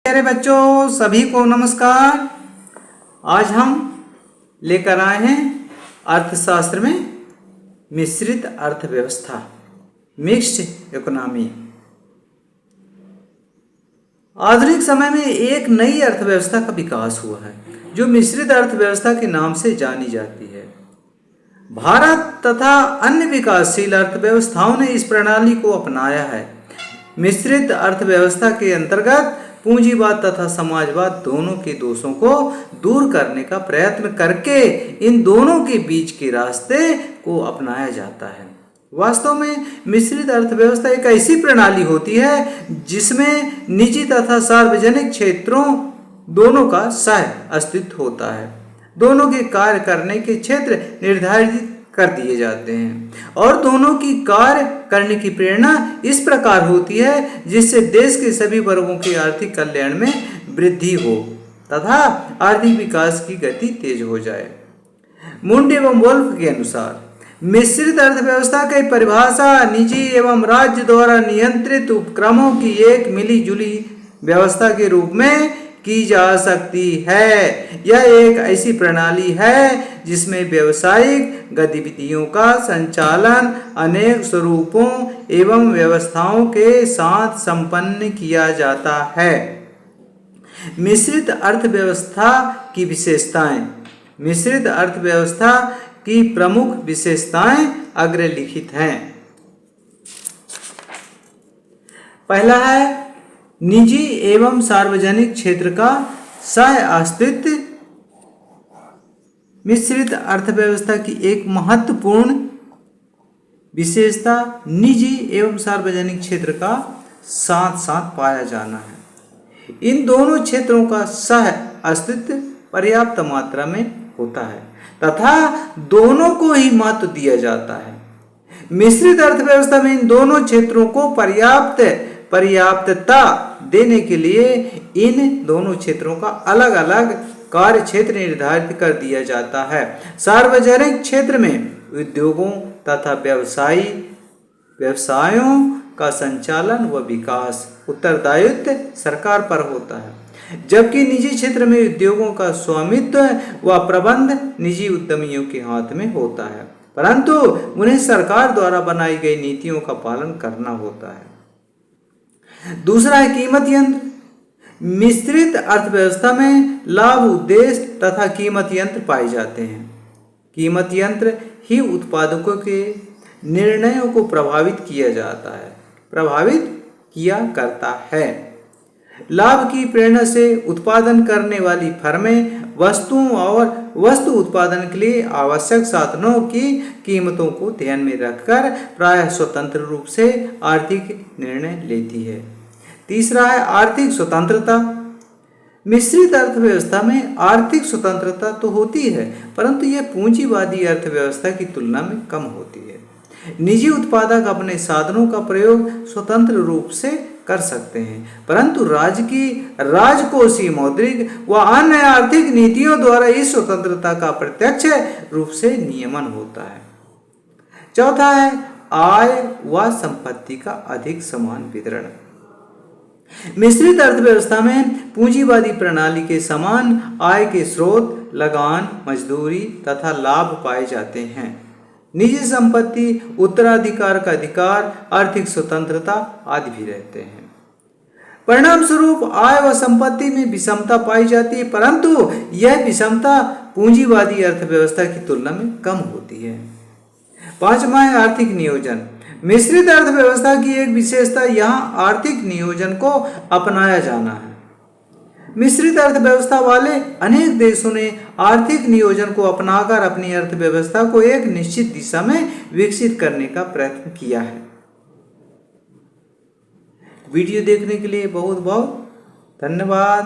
प्यारे बच्चों सभी को नमस्कार। आज हम लेकर आए हैं अर्थशास्त्र में मिश्रित अर्थव्यवस्था, मिक्स्ड इकोनॉमी। आधुनिक समय में एक नई अर्थव्यवस्था का विकास हुआ है जो मिश्रित अर्थव्यवस्था के नाम से जानी जाती है। भारत तथा अन्य विकासशील अर्थव्यवस्थाओं ने इस प्रणाली को अपनाया है। मिश्रित अर्थव्यवस्था के अंतर्गत पूंजीवाद तथा समाजवाद दोनों के दोषों को दूर करने का प्रयत्न करके इन दोनों के बीच के रास्ते को अपनाया जाता है। वास्तव में मिश्रित अर्थव्यवस्था एक ऐसी प्रणाली होती है जिसमें निजी तथा सार्वजनिक क्षेत्रों दोनों का सह अस्तित्व होता है। दोनों के कार्य करने के क्षेत्र निर्धारित कर दिए जाते हैं और दोनों की कार्य करने की प्रेरणा इस प्रकार होती है जिससे देश के सभी वर्गों के आर्थिक कल्याण में वृद्धि हो तथा आर्थिक विकास की गति तेज हो जाए। मुंड एवं वोल्फ के अनुसार मिश्रित अर्थव्यवस्था की परिभाषा निजी एवं राज्य द्वारा नियंत्रित उपक्रमों की एक मिली जुली व्यवस्था के रूप में की जा सकती है। यह एक ऐसी प्रणाली है जिसमें व्यावसायिक गतिविधियों का संचालन अनेक स्वरूपों एवं व्यवस्थाओं के साथ संपन्न किया जाता है। मिश्रित अर्थव्यवस्था की विशेषताएं। मिश्रित अर्थव्यवस्था की प्रमुख विशेषताएं अग्रलिखित हैं। पहला है निजी एवं सार्वजनिक क्षेत्र का सह अस्तित्व। मिश्रित अर्थव्यवस्था की एक महत्वपूर्ण विशेषता निजी एवं सार्वजनिक क्षेत्र का साथ साथ पाया जाना है। इन दोनों क्षेत्रों का सह अस्तित्व पर्याप्त मात्रा में होता है तथा दोनों को ही महत्व दिया जाता है। मिश्रित अर्थव्यवस्था में इन दोनों क्षेत्रों को पर्याप्तता देने के लिए इन दोनों क्षेत्रों का अलग अलग कार्य क्षेत्र निर्धारित कर दिया जाता है। सार्वजनिक क्षेत्र में उद्योगों तथा व्यवसायों का संचालन व विकास उत्तरदायित्व सरकार पर होता है, जबकि निजी क्षेत्र में उद्योगों का स्वामित्व व प्रबंध निजी उद्यमियों के हाथ में होता है, परंतु उन्हें सरकार द्वारा बनाई गई नीतियों का पालन करना होता है। दूसरा है कीमत यंत्र। मिश्रित अर्थव्यवस्था में लाभ उद्देश्य तथा कीमत यंत्र पाए जाते हैं। कीमत यंत्र ही उत्पादकों के निर्णयों को प्रभावित किया करता है। लाभ की प्रेरणा से उत्पादन करने वाली फर्में वस्तुओं और वस्तु उत्पादन के लिए आवश्यक साधनों की कीमतों को ध्यान में रखकर प्रायः स्वतंत्र रूप से आर्थिक निर्णय लेती है। तीसरा है आर्थिक स्वतंत्रता। मिश्रित अर्थव्यवस्था में आर्थिक स्वतंत्रता तो होती है, परंतु यह पूंजीवादी अर्थव्यवस्था की तुलना में कम होती है। निजी उत्पादक अपने साधनों का प्रयोग स्वतंत्र रूप से कर सकते हैं, परंतु राज्य की राजकोषीय मौद्रिक व अन्य आर्थिक नीतियों द्वारा इस स्वतंत्रता का प्रत्यक्ष रूप से नियमन होता है। चौथा है आय व संपत्ति का अधिक समान वितरण। मिश्रित अर्थव्यवस्था में पूंजीवादी प्रणाली के समान आय के स्रोत, लगान, मजदूरी तथा लाभ पाए जाते हैं। निजी संपत्ति, उत्तराधिकार का अधिकार, आर्थिक स्वतंत्रता आदि भी रहते हैं। परिणाम स्वरूप आय व संपत्ति में विषमता पाई जाती है, परंतु यह विषमता पूंजीवादी अर्थव्यवस्था की तुलना में कम होती है। पांचवा है आर्थिक नियोजन। मिश्रित अर्थव्यवस्था की एक विशेषता यहाँ आर्थिक नियोजन को अपनाया जाना है। मिश्रित अर्थव्यवस्था वाले अनेक देशों ने आर्थिक नियोजन को अपनाकर अपनी अर्थव्यवस्था को एक निश्चित दिशा में विकसित करने का प्रयत्न किया है। वीडियो देखने के लिए बहुत बहुत धन्यवाद।